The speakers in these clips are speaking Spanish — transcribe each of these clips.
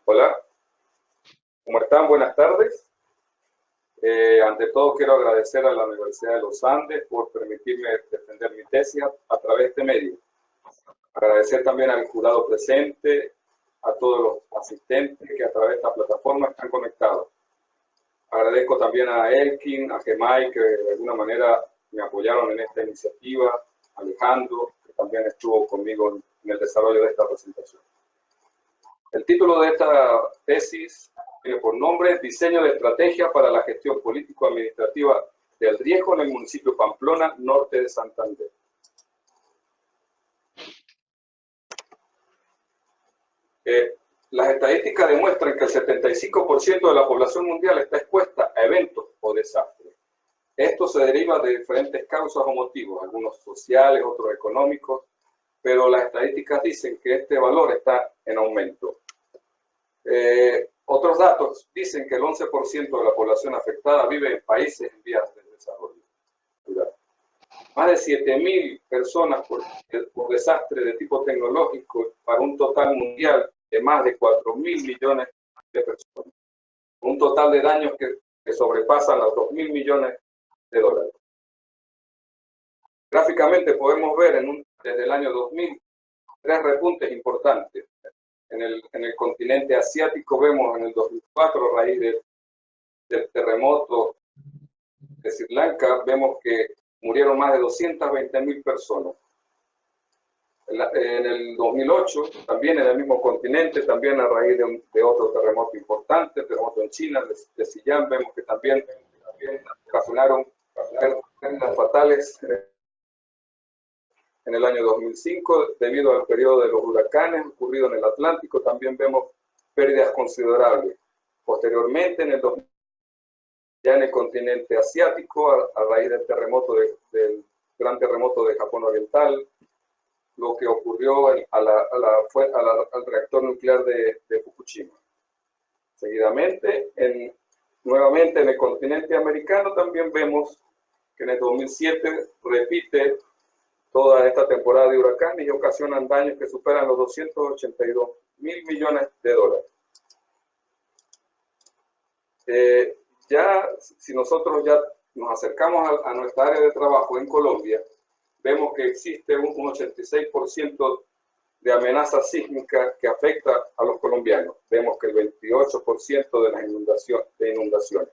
Hola, ¿cómo están? Buenas tardes. Ante todo quiero agradecer a la Universidad de los Andes por permitirme defender mi tesis a través de este medio. Agradecer también al jurado presente, a todos los asistentes que a través de esta plataforma están conectados. Agradezco también a Elkin, a Gemay, que de alguna manera me apoyaron en esta iniciativa, a Alejandro, que también estuvo conmigo en el desarrollo de esta presentación. El título de esta tesis tiene por nombre Diseño de estrategia para la gestión político-administrativa del riesgo en el municipio Pamplona, norte de Santander. Las estadísticas demuestran que el 75% de la población mundial está expuesta a eventos o desastres. Esto se deriva de diferentes causas o motivos, algunos sociales, otros económicos, pero las estadísticas dicen que este valor está en aumento. Otros datos dicen que el 11% de la población afectada vive en países en vías de desarrollo. Más de 7.000 personas por desastre de tipo tecnológico para un total mundial de más de 4.000 millones de personas. Un total de daños que sobrepasan los 2.000 millones de dólares. Gráficamente podemos ver desde el año 2000 tres repuntes importantes. En el continente asiático vemos en el 2004, a raíz del terremoto de Sri Lanka, vemos que murieron más de 220.000 personas. En el 2008, también en el mismo continente, también a raíz de otro terremoto importante, terremoto en China, de Xinjiang, vemos que también ocasionaron pérdidas fatales en el año 2005, debido al periodo de los huracanes ocurrido en el Atlántico, también vemos pérdidas considerables. Posteriormente, ya en el continente asiático, a raíz del del gran terremoto de Japón Oriental, lo que ocurrió al reactor nuclear de Fukushima. Seguidamente, nuevamente en el continente americano, también vemos que en el 2007 repite toda esta temporada de huracanes y ocasionan daños que superan los 282.000 millones de dólares. Si nosotros ya nos acercamos a nuestra área de trabajo en Colombia, vemos que existe un 86% de amenaza sísmica que afecta a los colombianos. Vemos que el 28% de las inundaciones.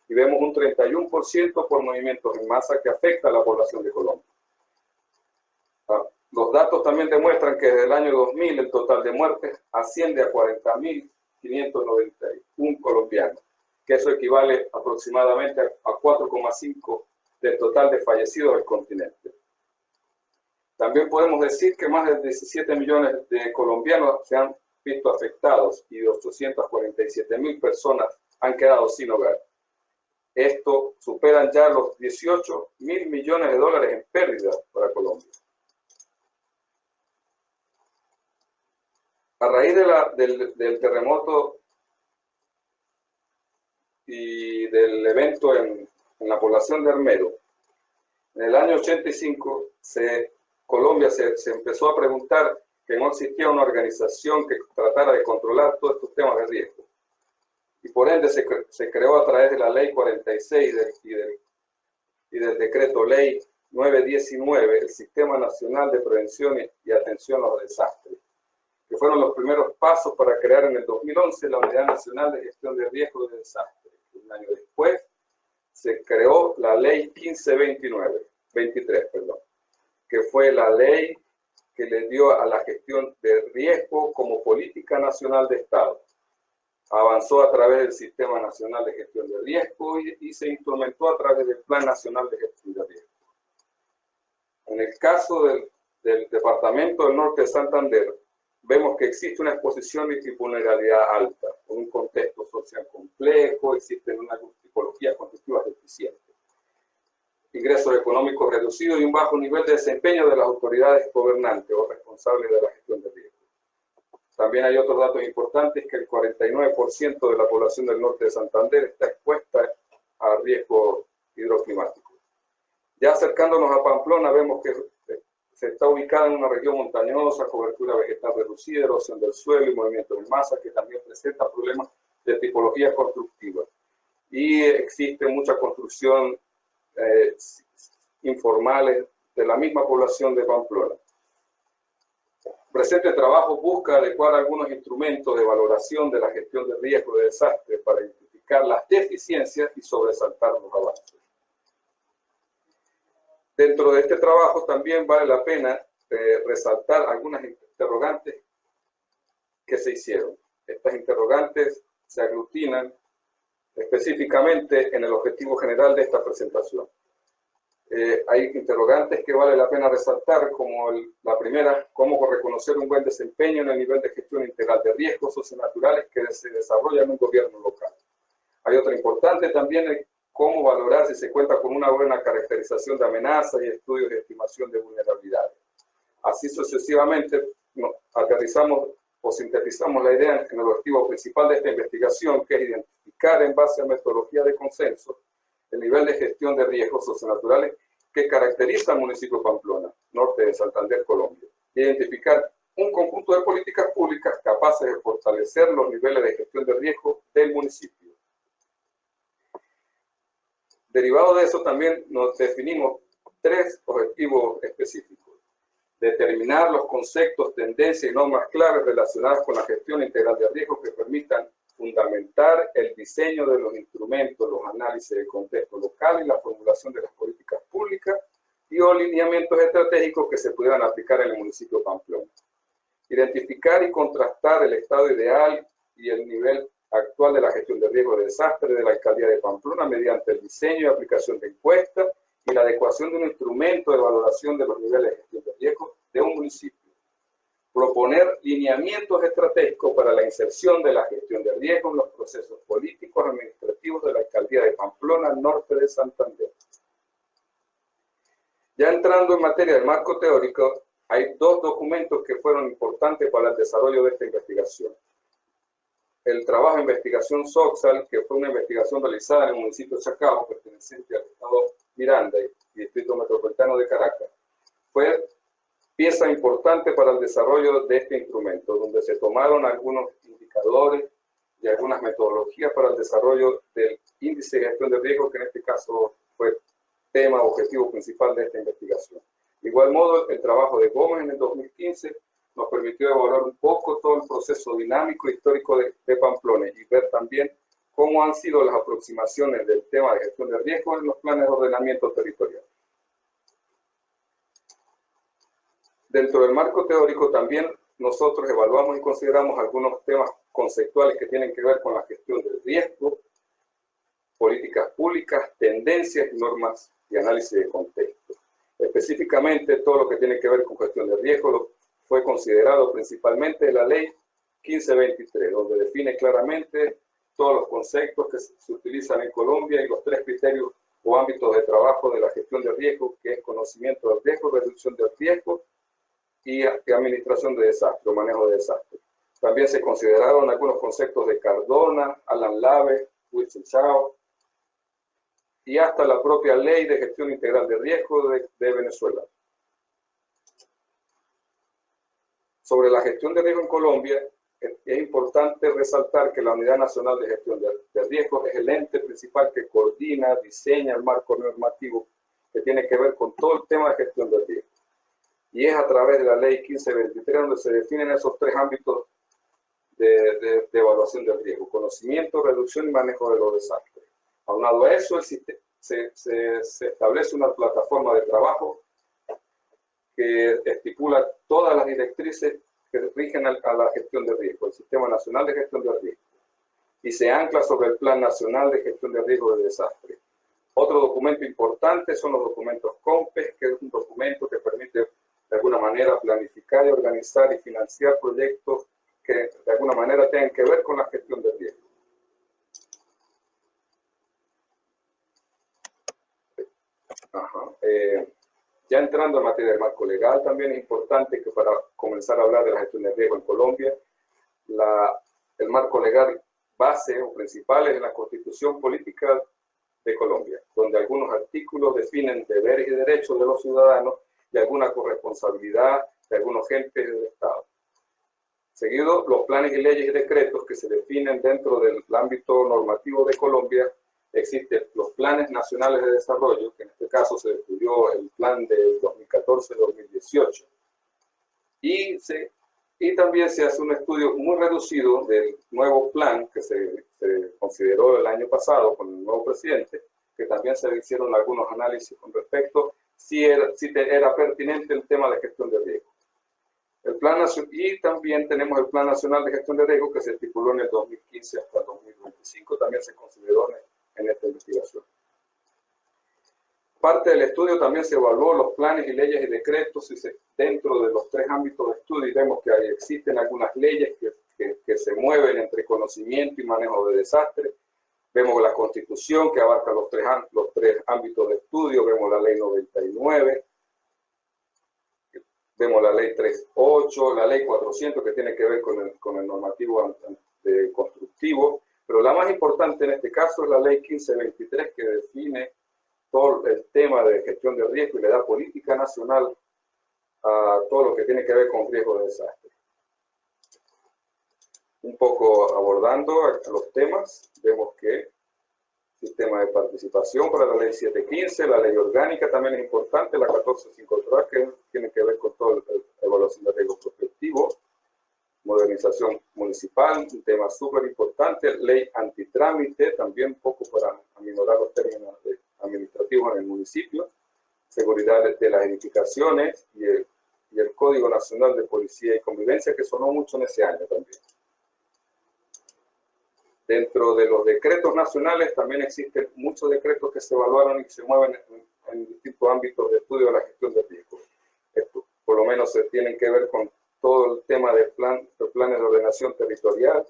Y vemos un 31% por movimientos en masa que afecta a la población de Colombia. Los datos también demuestran que desde el año 2000 el total de muertes asciende a 40.591 colombianos, que eso equivale aproximadamente a 4,5% del total de fallecidos del continente. También podemos decir que más de 17 millones de colombianos se han visto afectados y 847.000 personas han quedado sin hogar. Esto superan ya los 18.000 millones de dólares en pérdidas para Colombia. A raíz del terremoto y del evento en la población de Armero, en el año 85 Colombia se empezó a preguntar que no existía una organización que tratara de controlar todos estos temas de riesgo. Y por ende se creó a través de la Ley 46 y del Decreto Ley 919 el Sistema Nacional de Prevención y Atención a los Desastres, que fueron los primeros pasos para crear en el 2011 la Unidad Nacional de Gestión de Riesgos de Desastres. Un año después se creó la Ley 1523, que fue la ley que le dio a la gestión de riesgo como política nacional de Estado. Avanzó a través del Sistema Nacional de Gestión de Riesgo y se instrumentó a través del Plan Nacional de Gestión de Riesgo. En el caso del Departamento del Norte de Santander, vemos que existe una exposición y vulnerabilidad alta, con un contexto social complejo, existen unas tipologías constitutivas deficientes, ingresos económicos reducidos y un bajo nivel de desempeño de las autoridades gobernantes o responsables de la gestión de riesgo. También hay otros datos importantes, que el 49% de la población del norte de Santander está expuesta a riesgos hidroclimáticos. Ya acercándonos a Pamplona, vemos que se está ubicada en una región montañosa, cobertura vegetal reducida, erosión del suelo y movimiento en masa, que también presenta presenta problemas de tipología constructiva. Y existe mucha construcción informales de la misma población de Pamplona. Presente trabajo busca adecuar algunos instrumentos de valoración de la gestión de riesgo de desastre para identificar las deficiencias y sobresaltar los avances. Dentro de este trabajo también vale la pena resaltar algunas interrogantes que se hicieron. Estas interrogantes se aglutinan específicamente en el objetivo general de esta presentación. Hay interrogantes que vale la pena resaltar, como la primera, cómo reconocer un buen desempeño en el nivel de gestión integral de riesgos socionaturales que se desarrolla en un gobierno local. Hay otra importante también, cómo valorar si se cuenta con una buena caracterización de amenazas y estudios de estimación de vulnerabilidades. Así sucesivamente, aterrizamos o sintetizamos la idea en el objetivo principal de esta investigación, que es identificar en base a metodología de consenso el nivel de gestión de riesgos socionaturales que caracteriza al municipio de Pamplona, norte de Santander, Colombia. Identificar un conjunto de políticas públicas capaces de fortalecer los niveles de gestión de riesgo del municipio. Derivado de eso también nos definimos 3 objetivos específicos. Determinar los conceptos, tendencias y normas claves relacionadas con la gestión integral de riesgos que permitan fundamentar el diseño de los instrumentos, los análisis del contexto local y la formulación de las políticas públicas y o lineamientos estratégicos que se pudieran aplicar en el municipio de Pamplona. Identificar y contrastar el estado ideal y el nivel actual de la gestión de riesgo de desastre de la alcaldía de Pamplona mediante el diseño y aplicación de encuestas y la adecuación de un instrumento de valoración de los niveles de gestión de riesgo de un municipio. Proponer lineamientos estratégicos para la inserción de la gestión de riesgo en los procesos políticos administrativos de la alcaldía de Pamplona, norte de Santander. Ya entrando en materia del marco teórico, hay 2 documentos que fueron importantes para el desarrollo de esta investigación. El trabajo de investigación SOCSAL, que fue una investigación realizada en el municipio de Chacao, perteneciente al estado Miranda y Distrito Metropolitano de Caracas, fue pieza importante para el desarrollo de este instrumento, donde se tomaron algunos indicadores y algunas metodologías para el desarrollo del índice de gestión de riesgo, que en este caso fue tema objetivo principal de esta investigación. De igual modo, el trabajo de Gómez en el 2015 nos permitió evaluar un poco todo el proceso dinámico e histórico de Pamplona y ver también cómo han sido las aproximaciones del tema de gestión de riesgo en los planes de ordenamiento territorial. Dentro del marco teórico también nosotros evaluamos y consideramos algunos temas conceptuales que tienen que ver con la gestión del riesgo, políticas públicas, tendencias, normas y análisis de contexto. Específicamente, todo lo que tiene que ver con gestión de riesgo fue considerado principalmente en la Ley 1523, donde define claramente todos los conceptos que se utilizan en Colombia y los 3 criterios o ámbitos de trabajo de la gestión de riesgo, que es conocimiento del riesgo, reducción del riesgo y administración de desastre o manejo de desastre. También se consideraron algunos conceptos de Cardona, Alan Lave, Wilson Chao y hasta la propia Ley de Gestión Integral de Riesgo de Venezuela. Sobre la gestión de riesgo en Colombia, es importante resaltar que la Unidad Nacional de Gestión de Riesgos es el ente principal que coordina, diseña el marco normativo que tiene que ver con todo el tema de gestión de riesgo. Y es a través de la Ley 1523 donde se definen esos 3 ámbitos de evaluación del riesgo: conocimiento, reducción y manejo de los desastres. Aunado a eso, se establece una plataforma de trabajo que estipula todas las directrices que rigen a la gestión de riesgo, el Sistema Nacional de Gestión de Riesgo, y se ancla sobre el Plan Nacional de Gestión de Riesgo de Desastre. Otro documento importante son los documentos COMPES, que es un documento que permite de alguna manera planificar y organizar y financiar proyectos que de alguna manera tengan que ver con la gestión de riesgo. Ya entrando en materia del marco legal, también es importante que para comenzar a hablar de la gestión de riesgo en Colombia, el marco legal base o principal es la Constitución Política de Colombia, donde algunos artículos definen deberes y derechos de los ciudadanos y alguna corresponsabilidad de algunos agentes del Estado. Seguido, los planes y leyes y decretos que se definen dentro del ámbito normativo de Colombia. Existen los planes nacionales de desarrollo, que en este caso se estudió el plan del 2014-2018. Y también se hace un estudio muy reducido del nuevo plan que se consideró el año pasado con el nuevo presidente, que también se hicieron algunos análisis con respecto si era pertinente el tema de gestión de riesgo. Y también tenemos el Plan Nacional de Gestión de Riesgo que se estipuló en el 2015 hasta el 2025, también se consideró en esta investigación. Parte del estudio también se evaluó los planes y leyes y decretos, y dentro de los tres ámbitos de estudio vemos que existen algunas leyes que se mueven entre conocimiento y manejo de desastres. Vemos la Constitución que abarca los tres ámbitos de estudio, vemos la Ley 99, vemos la Ley 38, la Ley 400 que tiene que ver con el normativo constructivo, pero la más importante en este caso es la Ley 1523 que define todo el tema de gestión de riesgo y le da política nacional a todo lo que tiene que ver con riesgo de desastre. Un poco abordando los temas, vemos que sistema de participación para la ley 715, la ley orgánica también es importante, la 1453 que tiene que ver con toda la evaluación de riesgo prospectivo, modernización municipal, un tema súper importante, ley antitrámite, también un poco para aminorar los términos administrativos en el municipio, seguridad de las edificaciones y el Código Nacional de Policía y Convivencia, que sonó mucho en ese año también. Dentro de los decretos nacionales también existen muchos decretos que se evaluaron y que se mueven en distintos ámbitos de estudio de la gestión de riesgos. Esto, por lo menos se tienen que ver con todo el tema de planes de ordenación territorial.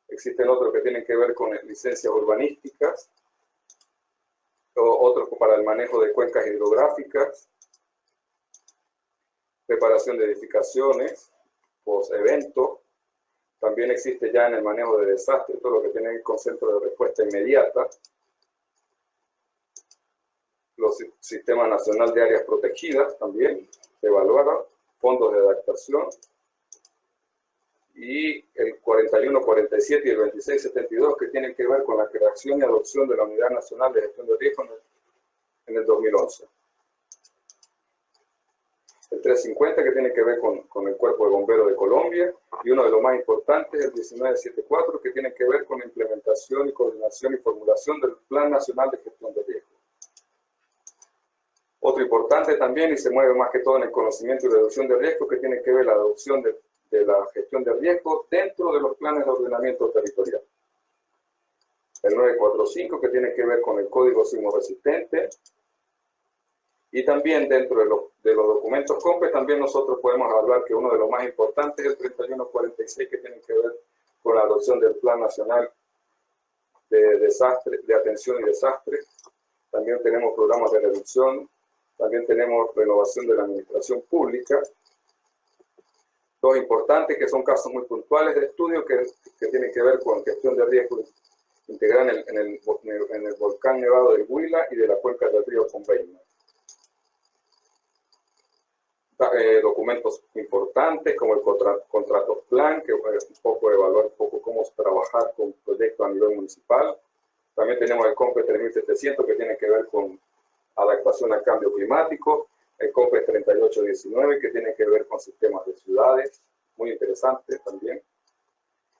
Existen otros que tienen que ver con licencias urbanísticas, otros para el manejo de cuencas hidrográficas, preparación de edificaciones, post-evento. También existe ya en el manejo de desastres todo lo que tiene que ver con centros de respuesta inmediata, los sistemas nacionales de áreas protegidas también se evaluaron, fondos de adaptación, y el 4147 y el 2672 que tienen que ver con la creación y adopción de la Unidad Nacional de Gestión de Riesgo en el 2011. El 350 que tiene que ver con el Cuerpo de Bomberos de Colombia, y uno de los más importantes, el 1974, que tiene que ver con la implementación y coordinación y formulación del Plan Nacional de Gestión de Riesgo. Otro importante también, y se mueve más que todo en el conocimiento y reducción de riesgo, que tiene que ver la adopción de la gestión de riesgo dentro de los planes de ordenamiento territorial. El 945, que tiene que ver con el Código Sismo Resistente. Y también dentro de los documentos COMPES, también nosotros podemos hablar que uno de los más importantes es el 3146, que tiene que ver con la adopción del Plan Nacional de Atención y Desastre. También tenemos programas de reducción, también tenemos renovación de la administración pública. Dos importantes que son casos muy puntuales de estudio que tienen que ver con gestión de riesgo integral en el volcán Nevado del Huila y de la cuenca del río Conveima. Documentos importantes como el contrato plan, que es un poco evaluar un poco cómo trabajar con proyectos a nivel municipal. También tenemos el COMPES 3700 que tiene que ver con adaptación al cambio climático, el COMPES 3819 que tiene que ver con sistemas de ciudades, muy interesante también.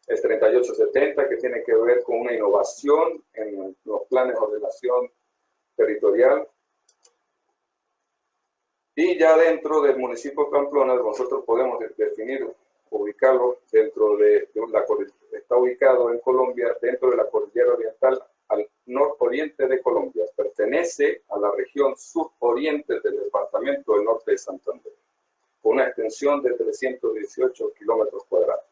El 3870 que tiene que ver con una innovación en los planes de ordenación territorial. Y ya dentro del municipio de Pamplona, nosotros podemos definir, ubicarlo dentro está ubicado en Colombia, dentro de la cordillera oriental, al nororiente de Colombia. Pertenece a la región suroriente del departamento del norte de Santander, con una extensión de 318 kilómetros cuadrados.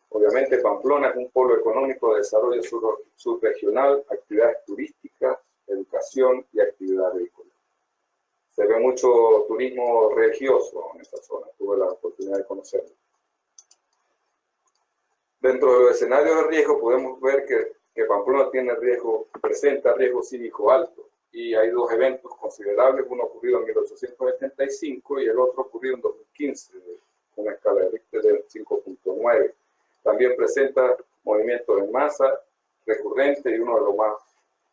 Obviamente Pamplona es un polo económico de desarrollo subregional, actividades turísticas, educación y actividad agrícola. Se ve mucho turismo religioso en esta zona, tuve la oportunidad de conocerlo. Dentro de los escenarios de riesgo podemos ver que Pamplona presenta riesgo sísmico alto, y hay dos eventos considerables, uno ocurrido en 1875 y el otro ocurrido en 2015, una escala de Richter de 5.9. También presenta movimientos en masa recurrente y uno de los más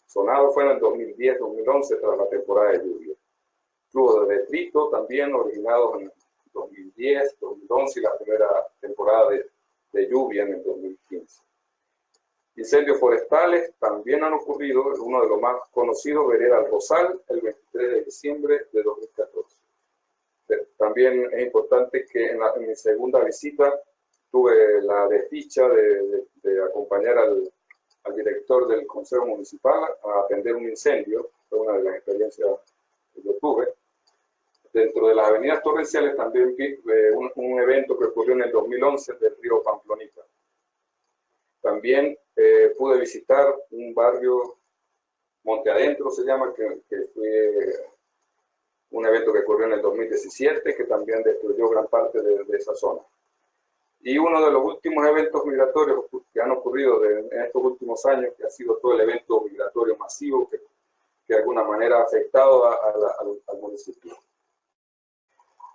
sonados fue en el 2010-2011 tras la temporada de lluvia. Flujos de detrito también originados en 2010, 2011 y la primera temporada de lluvia en el 2015. Incendios forestales también han ocurrido, uno de los más conocidos, Vereda al Rosal, el 23 de diciembre de 2014. También es importante que en mi segunda visita tuve la desdicha de acompañar al director del Consejo Municipal a atender un incendio, fue una de las experiencias que yo tuve. Dentro de las avenidas torrenciales también vi un evento que ocurrió en el 2011 del río Pamplonita. También pude visitar un barrio, Monte Adentro se llama, que fue un evento que ocurrió en el 2017, que también destruyó gran parte de esa zona. Y uno de los últimos eventos migratorios que han ocurrido en estos últimos años, que ha sido todo el evento migratorio masivo que de alguna manera ha afectado al municipio.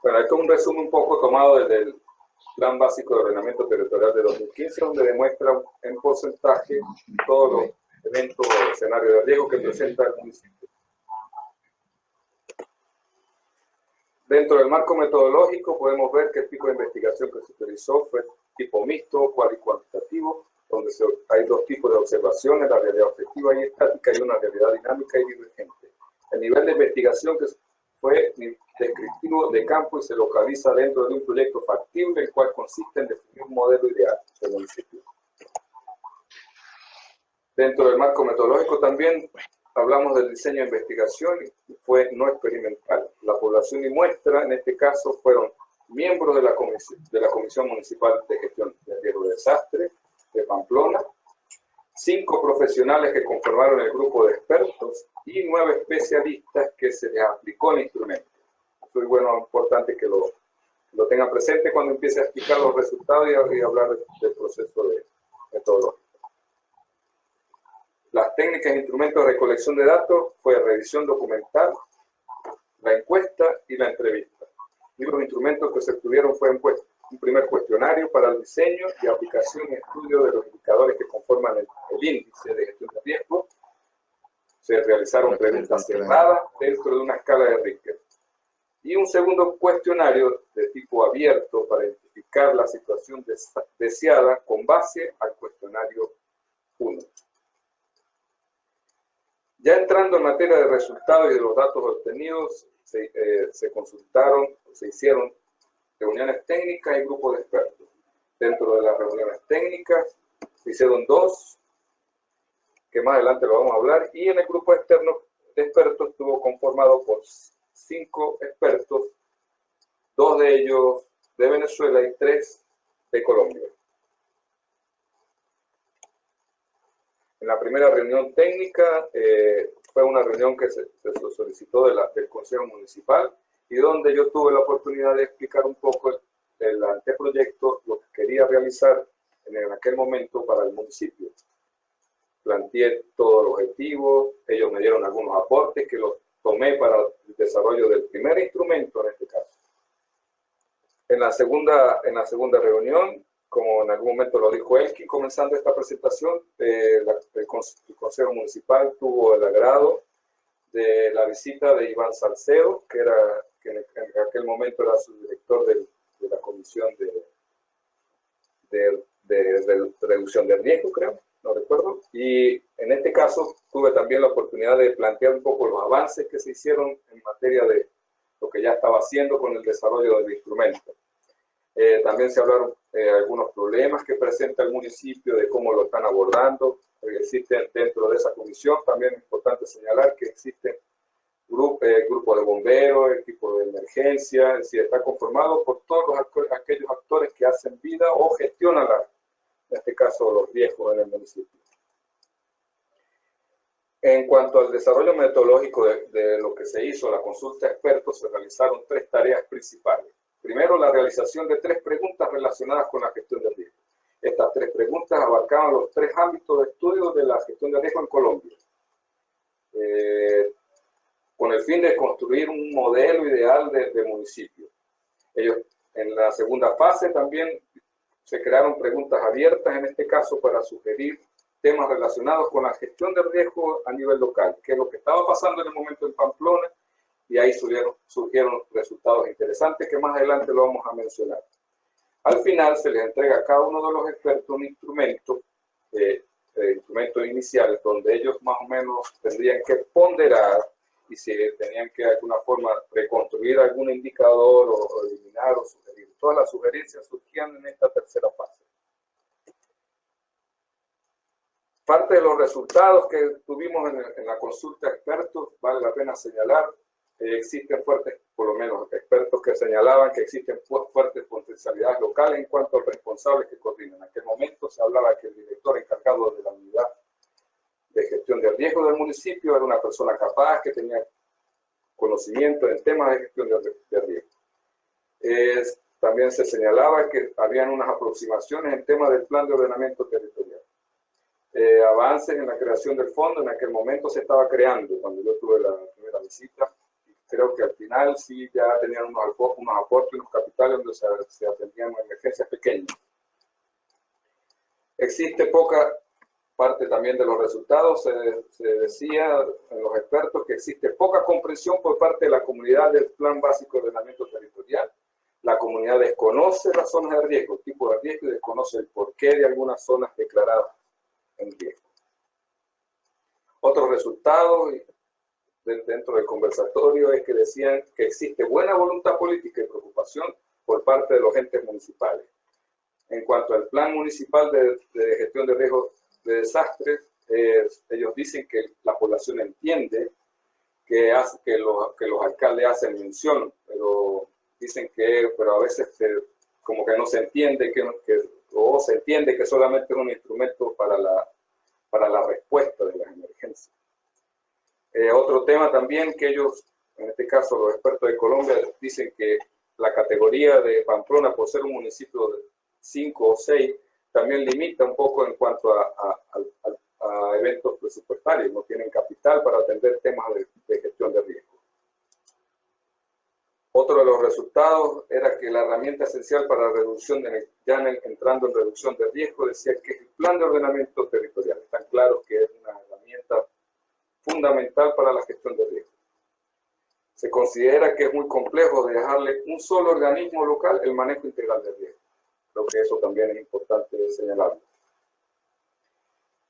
Bueno, esto es un resumen un poco tomado desde el Plan Básico de Ordenamiento Territorial de 2015, donde demuestra en porcentaje todos los eventos o escenarios de riesgo que presenta el municipio. Dentro del marco metodológico podemos ver que el tipo de investigación que se utilizó fue tipo mixto, cual y cuantitativo, donde hay dos tipos de observaciones, la realidad objetiva y estática y una realidad dinámica y divergente. El nivel de investigación que fue descriptivo de campo y se localiza dentro de un proyecto factible, el cual consiste en definir un modelo ideal del municipio. Dentro del marco metodológico también hablamos del diseño de investigación y fue no experimental. La población y muestra, en este caso, fueron miembros de la Comisión Municipal de Gestión de Riesgo de Desastre de Pamplona, 5 profesionales que conformaron el grupo de expertos y 9 especialistas que se les aplicó el instrumento. Eso es bueno, importante que lo tengan presente cuando empiece a explicar los resultados y hablar del proceso metodológico. Las técnicas e instrumentos de recolección de datos fue revisión documental, la encuesta y la entrevista. Y los instrumentos que se obtuvieron fue un primer cuestionario para el diseño y aplicación y estudio de los indicadores que conforman el índice de gestión de riesgo. Se realizaron preguntas cerradas dentro de una escala de Richter. Y un segundo cuestionario de tipo abierto para identificar la situación deseada con base al cuestionario 1. Ya entrando en materia de resultados y de los datos obtenidos, se consultaron, se hicieron reuniones técnicas y grupos de expertos. Dentro de las reuniones técnicas se hicieron 2, que más adelante lo vamos a hablar, y en el grupo externo de expertos estuvo conformado por 5 expertos, 2 de ellos de Venezuela y 3 de Colombia. En la primera reunión técnica fue una reunión que se solicitó del Consejo Municipal y donde yo tuve la oportunidad de explicar un poco el anteproyecto, lo que quería realizar en aquel momento para el municipio. Planteé todo el objetivo, ellos me dieron algunos aportes que los tomé para el desarrollo del primer instrumento en este caso. En la segunda reunión, como en algún momento lo dijo Elkin, comenzando esta presentación, el Consejo Municipal tuvo el agrado de la visita de Iván Salcedo, que en aquel momento era su director de la Comisión de Reducción de Riesgo, creo, no recuerdo. Y en este caso tuve también la oportunidad de plantear un poco los avances que se hicieron en materia de lo que ya estaba haciendo con el desarrollo del instrumento. También se hablaron algunos problemas que presenta el municipio, de cómo lo están abordando. Existen dentro de esa comisión, también es importante señalar que existen grupos de bomberos, equipos de emergencia, es decir, está conformado por todos aquellos actores que hacen vida o gestionan, en este caso, los riesgos en el municipio. En cuanto al desarrollo metodológico de lo que se hizo, la consulta de expertos, se realizaron 3 tareas principales. Primero, la realización de 3 preguntas relacionadas con la gestión de riesgo. Estas 3 preguntas abarcaban los 3 ámbitos de estudio de la gestión de riesgo en Colombia, con el fin de construir un modelo ideal de municipio. Ellos En la segunda fase también se crearon preguntas abiertas, en este caso para sugerir temas relacionados con la gestión de riesgo a nivel local, que es lo que estaba pasando en el momento en Pamplona, y ahí surgieron resultados interesantes que más adelante lo vamos a mencionar. Al final se les entrega a cada uno de los expertos un instrumento, instrumentos iniciales, donde ellos más o menos tendrían que ponderar y si tenían que de alguna forma reconstruir algún indicador o eliminar o sugerir. Todas las sugerencias surgían en esta tercera fase. Parte de los resultados que tuvimos en la consulta de expertos, vale la pena señalar, existen fuertes, por lo menos expertos que señalaban que existen fuertes potencialidades locales en cuanto a los responsables que coordinan. En aquel momento se hablaba que el director encargado de la unidad de gestión de riesgo del municipio era una persona capaz que tenía conocimiento en temas de gestión de riesgo. También se señalaba que habían unas aproximaciones en temas del plan de ordenamiento territorial. Avances en la creación del fondo, en aquel momento se estaba creando cuando yo tuve la primera visita. Creo que al final sí ya tenían unos aportes, unos capitales donde se atendían emergencias pequeñas. Existe poca parte también de los resultados, se decía en los expertos que existe poca comprensión por parte de la comunidad del Plan Básico de Ordenamiento Territorial. La comunidad desconoce las zonas de riesgo, el tipo de riesgo, y desconoce el porqué de algunas zonas declaradas en riesgo. Otros resultados dentro del conversatorio es que decían que existe buena voluntad política y preocupación por parte de los entes municipales. En cuanto al plan municipal de gestión de riesgos de desastres, ellos dicen que la población entiende que los alcaldes hacen mención, pero dicen pero a veces como que no se entiende o se entiende que solamente es un instrumento para la respuesta de las emergencias. Otro tema también que ellos, en este caso los expertos de Colombia, dicen que la categoría de Pamplona, por ser un municipio de 5 o 6, también limita un poco en cuanto a eventos presupuestarios. No tienen capital para atender temas de gestión de riesgo. Otro de los resultados era que la herramienta esencial para la reducción, entrando en reducción de riesgo, decía que el plan de ordenamiento territorial. Están claros que es una herramienta fundamental para la gestión de riesgo. Se considera que es muy complejo dejarle un solo organismo local el manejo integral de riesgo. Creo que eso también es importante señalarlo.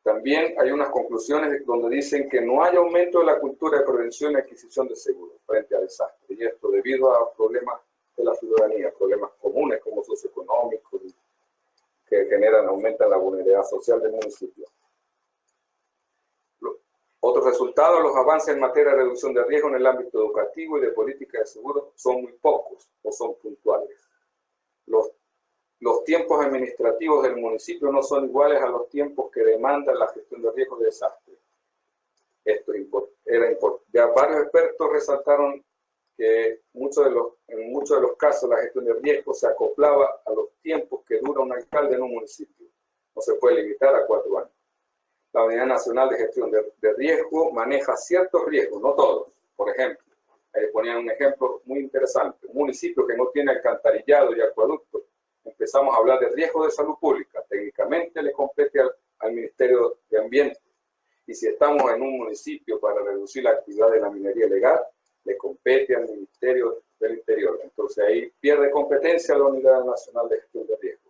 También hay unas conclusiones donde dicen que no hay aumento de la cultura de prevención y adquisición de seguros frente a desastres, y esto debido a problemas de la ciudadanía, problemas comunes como socioeconómicos que aumentan la vulnerabilidad social del municipio. Otros resultados, los avances en materia de reducción de riesgo en el ámbito educativo y de política de seguros son muy pocos o son puntuales. Los tiempos administrativos del municipio no son iguales a los tiempos que demanda la gestión de riesgos de desastre. Esto era importante. Ya varios expertos resaltaron que en muchos de los casos la gestión de riesgos se acoplaba a los tiempos que dura un alcalde en un municipio. No se puede limitar a 4 años. La Unidad Nacional de Gestión de Riesgo maneja ciertos riesgos, no todos. Por ejemplo, ahí ponían un ejemplo muy interesante. Un municipio que no tiene alcantarillado y acueducto, empezamos a hablar de riesgo de salud pública. Técnicamente le compete al Ministerio de Ambiente. Y si estamos en un municipio para reducir la actividad de la minería ilegal, le compete al Ministerio del Interior. Entonces ahí pierde competencia la Unidad Nacional de Gestión de Riesgo.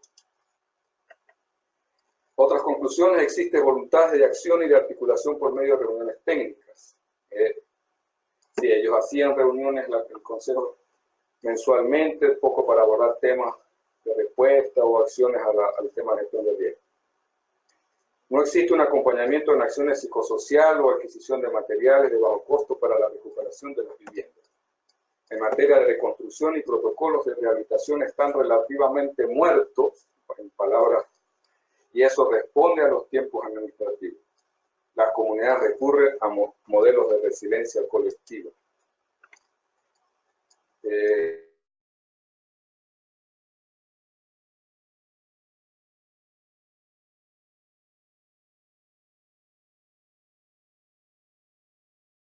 Otras conclusiones: existe voluntad de acción y de articulación por medio de reuniones técnicas. Sí, ellos hacían reuniones, el Consejo mensualmente, poco para abordar temas de respuesta o acciones al tema de gestión de riesgo. No existe un acompañamiento en acciones psicosociales o adquisición de materiales de bajo costo para la recuperación de las viviendas. En materia de reconstrucción y protocolos de rehabilitación están relativamente muertos, en palabras, y eso responde a los tiempos administrativos. Las comunidades recurren a modelos de resiliencia colectiva.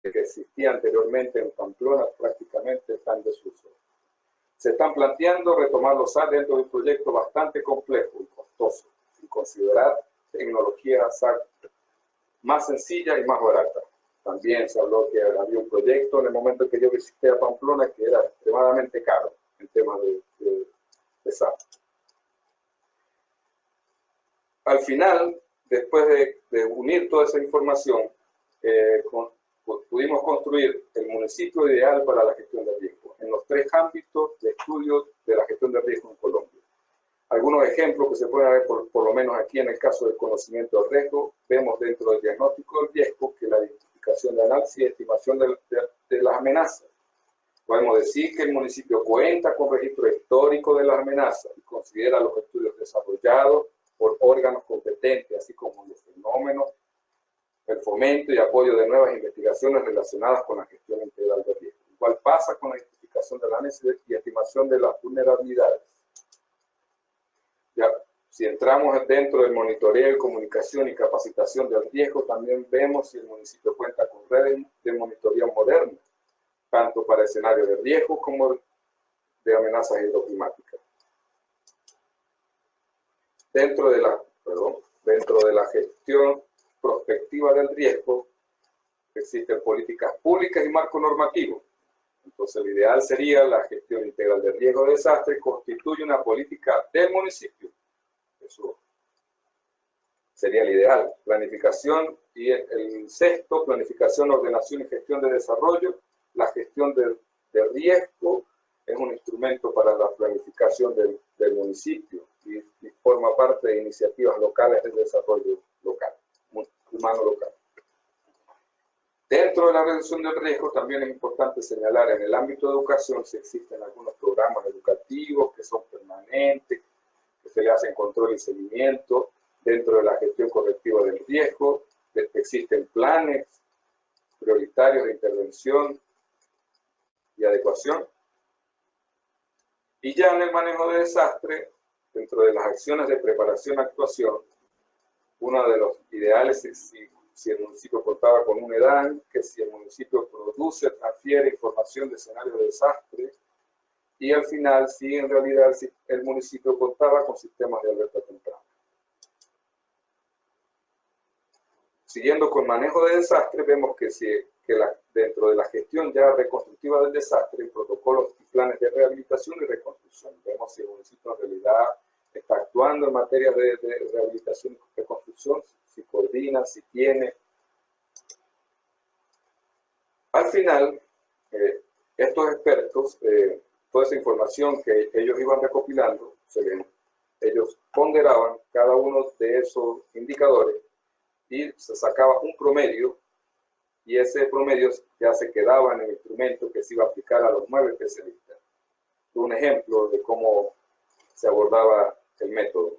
Que existía anteriormente en Pamplona prácticamente está en desuso. Se están planteando retomar los SAR dentro de un proyecto bastante complejo y costoso, sin considerar tecnología SAR más sencilla y más barata. También se habló que había un proyecto en el momento en que yo visité a Pamplona que era extremadamente caro en temas de SAR. Al final, después de unir toda esa información, pudimos construir el municipio ideal para la gestión de riesgo en los 3 ámbitos de estudio de la gestión de riesgo en Colombia. Algunos ejemplos que se pueden ver, por lo menos aquí en el caso del conocimiento del riesgo, vemos dentro del diagnóstico del riesgo que la identificación de análisis y estimación de las amenazas. Podemos decir que el municipio cuenta con registro histórico de las amenazas y considera los estudios desarrollados por órganos competentes, así como los fenómenos, el fomento y apoyo de nuevas investigaciones relacionadas con la gestión integral de riesgo. Igual pasa con la identificación del análisis y estimación de las vulnerabilidades. Ya, si entramos dentro del monitoreo, comunicación y capacitación del riesgo, también vemos si el municipio cuenta con redes de monitoreo modernas, tanto para escenarios de riesgo como de amenazas hidroclimáticas. Dentro de la gestión prospectiva del riesgo, existen políticas públicas y marco normativo. Entonces, el ideal sería la gestión integral de riesgo de desastre constituye una política del municipio. Eso sería el ideal. Planificación y el sexto, planificación, ordenación y gestión de desarrollo. La gestión de riesgo es un instrumento para la planificación del municipio y forma parte de iniciativas locales de desarrollo local, humano local. Dentro de la reducción del riesgo también es importante señalar en el ámbito de educación si existen algunos programas educativos que son permanentes, que se le hacen control y seguimiento dentro de la gestión correctiva del riesgo, existen planes prioritarios de intervención y adecuación. Y ya en el manejo de desastre, dentro de las acciones de preparación y actuación, uno de los ideales es si el municipio contaba con un EDAN, que si el municipio produce, transfiere información de escenarios de desastre, y al final, si en realidad el municipio contaba con sistemas de alerta temprana. Siguiendo con manejo de desastre, vemos que dentro de la gestión ya reconstructiva del desastre, protocolos y planes de rehabilitación y reconstrucción. Vemos si el municipio en realidad está actuando en materia de rehabilitación y reconstrucción, si coordina, si tiene. Al final, estos expertos, toda esa información que ellos iban recopilando, ellos ponderaban cada uno de esos indicadores y se sacaba un promedio, y ese promedio ya se quedaba en el instrumento que se iba a aplicar a los 9 especialistas. Un ejemplo de cómo se abordaba el método.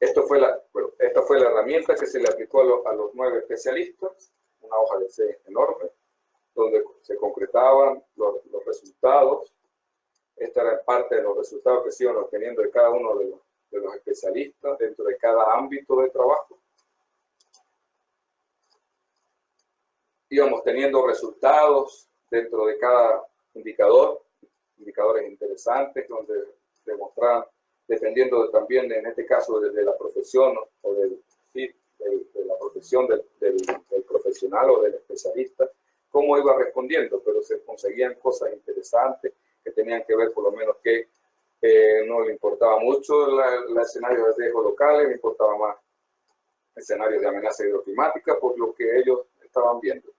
Esta fue la herramienta que se le aplicó a los 9 especialistas, una hoja de C enorme, donde se concretaban los resultados. Esta era parte de los resultados que se iban obteniendo de cada uno de los especialistas dentro de cada ámbito de trabajo. Íbamos teniendo resultados dentro de cada indicador, indicadores interesantes, donde demostraban, dependiendo también, en este caso, de la profesión o de la profesión del profesional o del especialista, cómo iba respondiendo, pero se conseguían cosas interesantes que tenían que ver, por lo menos, que no le importaba mucho el escenario de riesgo locales, le importaba más escenarios de amenaza hidroclimática, por lo que ellos estaban viendo.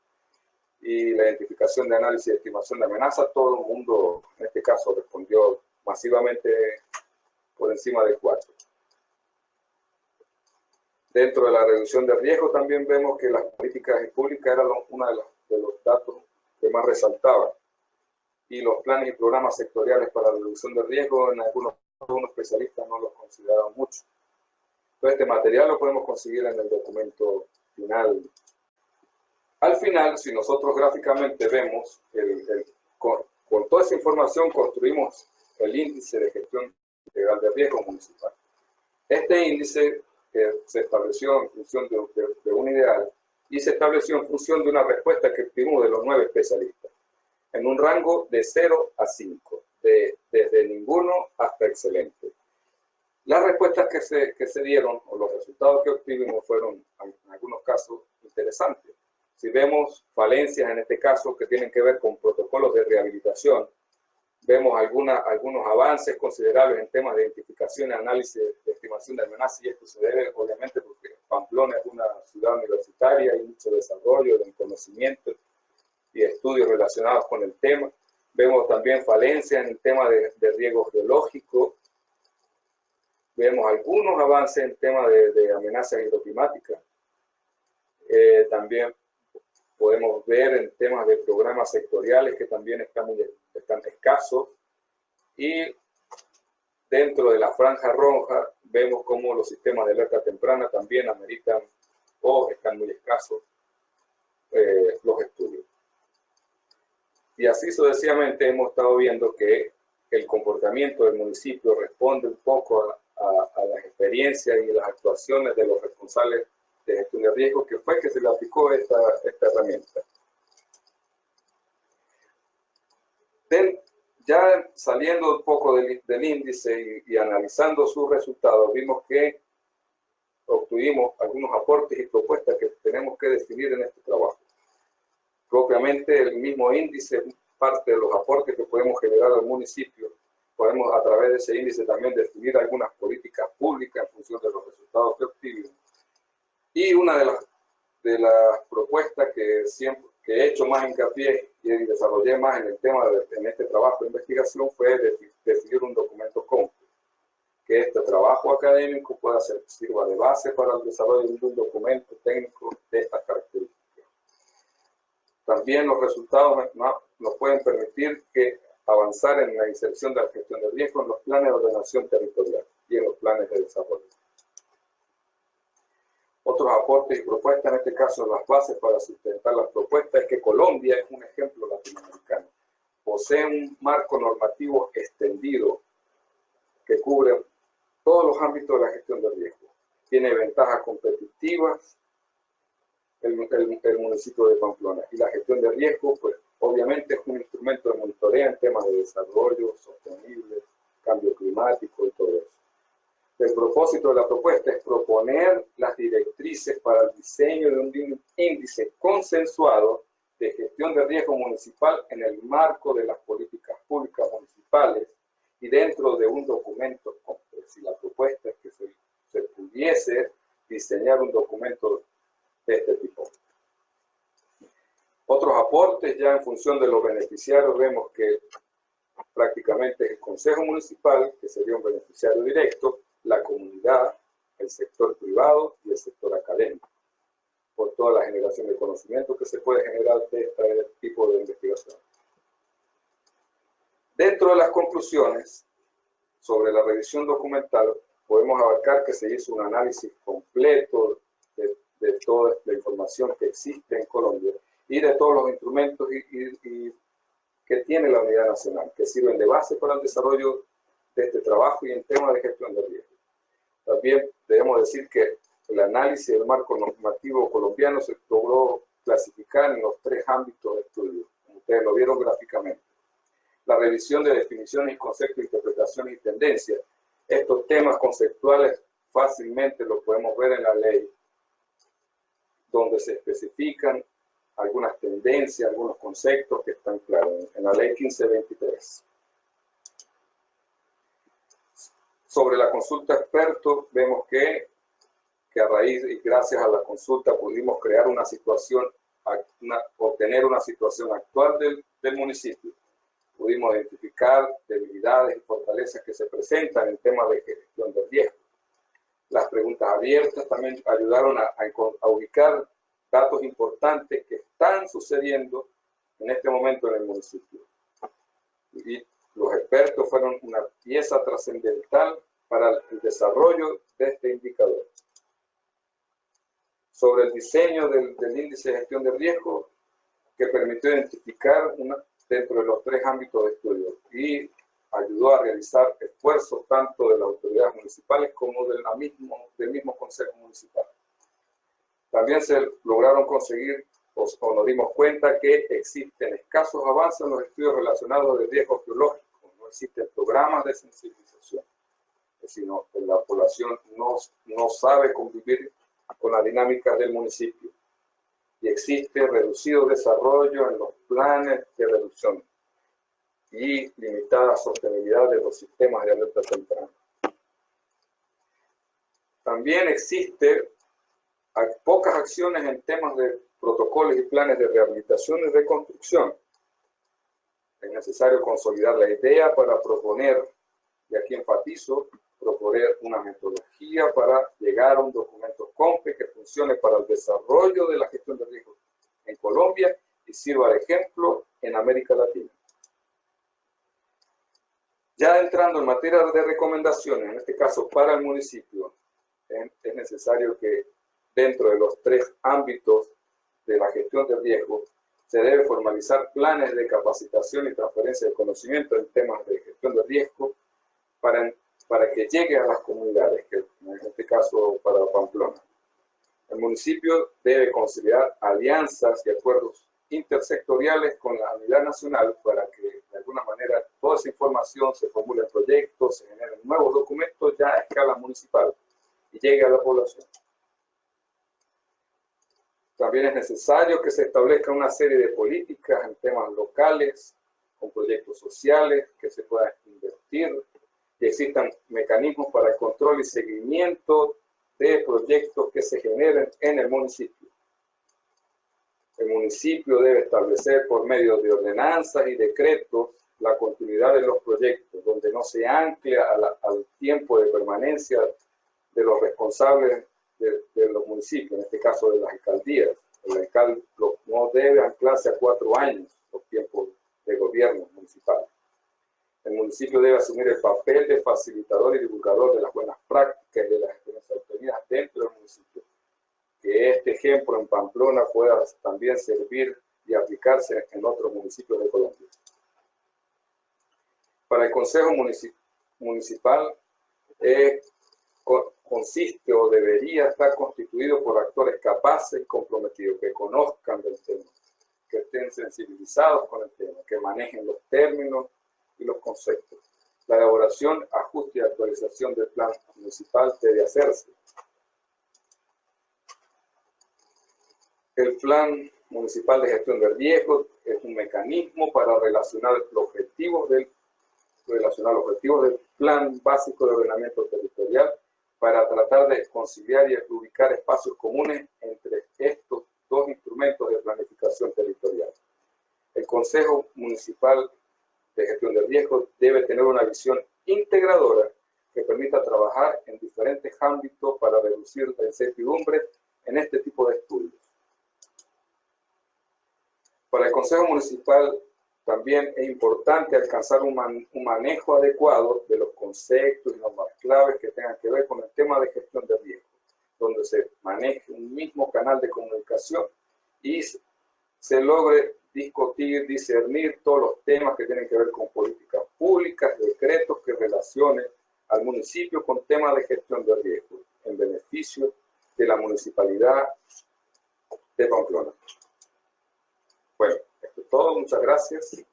Y la identificación de análisis y estimación de amenazas, todo el mundo, en este caso, respondió masivamente por encima de 4. Dentro de la reducción de riesgo también vemos que las políticas públicas eran uno de los datos que más resaltaban. Y los planes y programas sectoriales para la reducción de riesgo, en algunos especialistas no los consideraban mucho. Entonces, este material lo podemos conseguir en el documento final. Al final, si nosotros gráficamente vemos, con toda esa información construimos el índice de gestión integral de riesgo municipal. Este índice se estableció en función de un ideal y se estableció en función de una respuesta que obtuvimos de los 9 especialistas. en un rango de 0 a 5, desde ninguno hasta excelente. Las respuestas que se dieron, o los resultados que obtuvimos, fueron en algunos casos interesantes. Si vemos falencias en este caso que tienen que ver con protocolos de rehabilitación, vemos algunos avances considerables en temas de identificación y análisis de estimación de amenazas, y esto se debe obviamente porque Pamplona es una ciudad universitaria, hay mucho desarrollo de conocimiento y estudios relacionados con el tema. Vemos también falencias en el tema de riesgo geológico. Vemos algunos avances en tema de amenazas hidroclimáticas. También podemos ver en temas de programas sectoriales que también están escasos. Y dentro de la franja roja vemos cómo los sistemas de alerta temprana también ameritan o están muy escasos los estudios. Y así sucesivamente hemos estado viendo que el comportamiento del municipio responde un poco a las experiencias y las actuaciones de los responsables de gestión de riesgo, que fue que se le aplicó esta herramienta. Ya saliendo un poco del índice y analizando sus resultados, vimos que obtuvimos algunos aportes y propuestas que tenemos que definir en este trabajo. Propiamente el mismo índice, parte de los aportes que podemos generar al municipio, podemos a través de ese índice también definir algunas políticas públicas en función de los resultados que obtuvimos. Y una de las propuestas que he hecho más hincapié y desarrollé más en el tema en este trabajo de investigación fue definir un documento cómplice, que este trabajo académico pueda sirva de base para el desarrollo de un documento técnico de estas características. También los resultados nos pueden permitir avanzar en la inserción de la gestión de riesgo en los planes de ordenación territorial y en los planes de desarrollo. Otros aportes y propuestas, en este caso las bases para sustentar las propuestas, es que Colombia es un ejemplo latinoamericano. Posee un marco normativo extendido que cubre todos los ámbitos de la gestión de riesgo. Tiene ventajas competitivas el municipio de Pamplona. Y la gestión de riesgo, pues obviamente es un instrumento de monitoreo en temas de desarrollo sostenible, cambio climático y todo eso. El propósito de la propuesta es proponer las directrices para el diseño de un índice consensuado de gestión de riesgo municipal en el marco de las políticas públicas municipales y dentro de un documento complejo. Si la propuesta es que se pudiese diseñar un documento de este tipo. Otros aportes ya en función de los beneficiarios, vemos que prácticamente el Consejo Municipal, que sería un beneficiario directo, la comunidad, el sector privado y el sector académico, por toda la generación de conocimiento que se puede generar de este tipo de investigación. Dentro de las conclusiones sobre la revisión documental, podemos abarcar que se hizo un análisis completo de toda la información que existe en Colombia y de todos los instrumentos que tiene la Unidad Nacional, que sirven de base para el desarrollo de este trabajo y en temas de gestión de riesgo. También debemos decir que el análisis del marco normativo colombiano se logró clasificar en los 3 ámbitos de estudio, como ustedes lo vieron gráficamente. La revisión de definiciones, conceptos, interpretaciones y tendencias. Estos temas conceptuales fácilmente los podemos ver en la ley, donde se especifican algunas tendencias, algunos conceptos que están claros en la ley 1523. Sobre la consulta experto, vemos que a raíz y gracias a la consulta pudimos crear una situación, obtener una situación actual del municipio. Pudimos identificar debilidades y fortalezas que se presentan en temas de gestión de riesgo. Las preguntas abiertas también ayudaron a ubicar datos importantes que están sucediendo en este momento en el municipio. Y los expertos fueron una pieza trascendental para el desarrollo de este indicador. Sobre el diseño del índice de gestión de riesgo, que permitió identificar dentro de los 3 ámbitos de estudio y ayudó a realizar esfuerzos tanto de las autoridades municipales como del mismo Consejo Municipal. También se lograron conseguir o vimos o nos dimos cuenta que existen escasos avances en los estudios relacionados de riesgos biológicos. No existen programas de sensibilización, sino que la población no sabe convivir con las dinámicas del municipio. Y existe reducido desarrollo en los planes de reducción y limitada sostenibilidad de los sistemas de alerta temprana. También existe pocas acciones en temas de protocolos y planes de rehabilitación y reconstrucción. Es necesario consolidar la idea para proponer, y aquí enfatizo, proponer una metodología para llegar a un documento COMPE que funcione para el desarrollo de la gestión de riesgos en Colombia y sirva de ejemplo en América Latina. Ya entrando en materia de recomendaciones, en este caso para el municipio, es necesario que dentro de los 3 ámbitos de la gestión de riesgo se debe formalizar planes de capacitación y transferencia de conocimiento en temas de gestión de riesgo para que llegue a las comunidades, que en este caso para Pamplona. El municipio debe considerar alianzas y acuerdos intersectoriales con la unidad nacional para que de alguna manera toda esa información se formule en proyectos, se generen nuevos documentos ya a escala municipal y llegue a la población. También es necesario que se establezca una serie de políticas en temas locales, con proyectos sociales, que se puedan invertir, que existan mecanismos para el control y seguimiento de proyectos que se generen en el municipio. El municipio debe establecer por medio de ordenanzas y decretos la continuidad de los proyectos, donde no se ancle al tiempo de permanencia de los responsables de los municipios, en este caso de las alcaldías. El alcalde no debe anclarse a 4 años los tiempos de gobierno municipal. El municipio debe asumir el papel de facilitador y divulgador de las buenas prácticas y de las experiencias obtenidas dentro del municipio. Que este ejemplo en Pamplona pueda también servir y aplicarse en otros municipios de Colombia. Para el Consejo Municipal consiste o debería estar constituido por actores capaces y comprometidos, que conozcan del tema, que estén sensibilizados con el tema, que manejen los términos y los conceptos. La elaboración, ajuste y actualización del plan municipal debe hacerse. El plan municipal de gestión de riesgos es un mecanismo para relacionar los objetivos del plan básico de ordenamiento territorial para tratar de conciliar y ubicar espacios comunes entre estos 2 instrumentos de planificación territorial. El Consejo Municipal de Gestión de Riesgos debe tener una visión integradora que permita trabajar en diferentes ámbitos para reducir la incertidumbre en este tipo de estudios. Para el Consejo Municipal también es importante alcanzar un manejo adecuado de los conceptos y normas claves que tengan que ver con el tema de gestión de riesgo, donde se maneje un mismo canal de comunicación y se logre discutir, discernir todos los temas que tienen que ver con políticas públicas, decretos que relacionen al municipio con temas de gestión de riesgo, en beneficio de la municipalidad de Pamplona. Bueno, esto es todo. Muchas gracias.